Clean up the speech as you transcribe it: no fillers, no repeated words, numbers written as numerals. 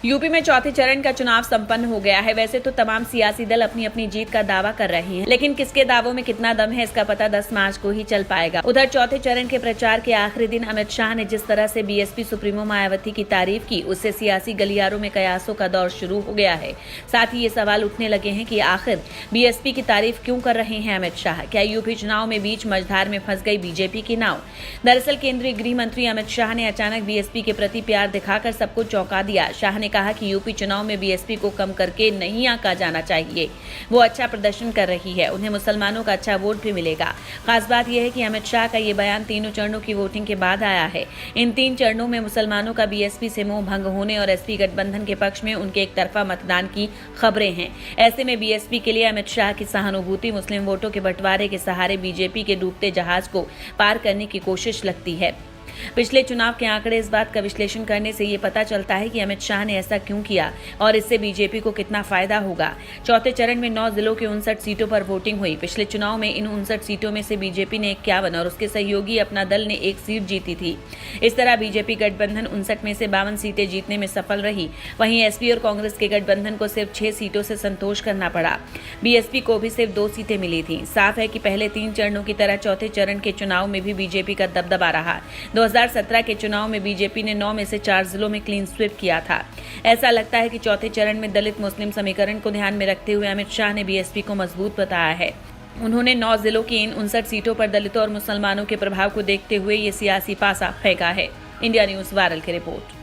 UP में चौथे चरण का चुनाव संपन्न हो गया है। वैसे तो तमाम सियासी दल अपनी अपनी जीत का दावा कर रहे हैं, लेकिन किसके दावों में कितना दम है इसका पता 10 मार्च को ही चल पाएगा। उधर चौथे चरण के प्रचार के आखिरी दिन अमित शाह ने जिस तरह से बीएसपी सुप्रीमो मायावती की तारीफ की, उससे सियासी गलियारों में कयासों का दौर शुरू हो गया है। साथ ही ये सवाल उठने लगे हैं कि आखिर बीएसपी की तारीफ क्यों कर रहे हैं अमित शाह। क्या यूपी चुनाव में बीच मझधार में फंस गई बीजेपी की नाव? दरअसल केंद्रीय गृह मंत्री अमित शाह ने अचानक बीएसपी के प्रति प्यार दिखाकर सबको चौंका दिया। शाह ने कहा कि यूपी चुनाव में बीएसपी को कम करके नहीं आंका जाना चाहिए। वो अच्छा प्रदर्शन कर रही है, उन्हें मुसलमानों का अच्छा वोट भी मिलेगा। खास बात यह है कि अमित शाह का ये बयान तीनों चरणों की वोटिंग के बाद आया है। इन 3 चरणों में मुसलमानों का बीएसपी से मोह भंग होने और एसपी गठबंधन के पक्ष में उनके एक तरफा मतदान की खबरें हैं। ऐसे में बीएसपी के लिए अमित शाह की सहानुभूति मुस्लिम वोटों के बंटवारे के सहारे बीजेपी के डूबते जहाज को पार करने की कोशिश लगती है। पिछले चुनाव के आंकड़े इस बात का विश्लेषण करने से ये पता चलता है कि अमित शाह ने ऐसा क्यों किया और इससे बीजेपी को कितना फायदा होगा। चौथे चरण में 9 जिलों के 59 सीटों पर वोटिंग हुई। पिछले चुनाव में इन 59 सीटों में से बीजेपी ने 51 और उसके सहयोगी अपना दल ने 1 सीट जीती थी। इस तरह बीजेपी गठबंधन 59 में से 52 सीटें जीतने में सफल रही। वहीं एसपी और कांग्रेस के गठबंधन को सिर्फ 6 सीटों से संतोष करना पड़ा। बीएसपी को भी सिर्फ 2 सीटें मिली थी। साफ है कि पहले 3 चरणों की तरह चौथे चरण के चुनाव में भी बीजेपी का दबदबा रहा। 2017 के चुनाव में बीजेपी ने 9 में से 4 जिलों में क्लीन स्वीप किया था। ऐसा लगता है कि चौथे चरण में दलित मुस्लिम समीकरण को ध्यान में रखते हुए अमित शाह ने बीएसपी को मजबूत बताया है। उन्होंने 9 जिलों की इन 59 सीटों पर दलितों और मुसलमानों के प्रभाव को देखते हुए ये सियासी पासा फेंका है। इंडिया न्यूज वायरल की रिपोर्ट।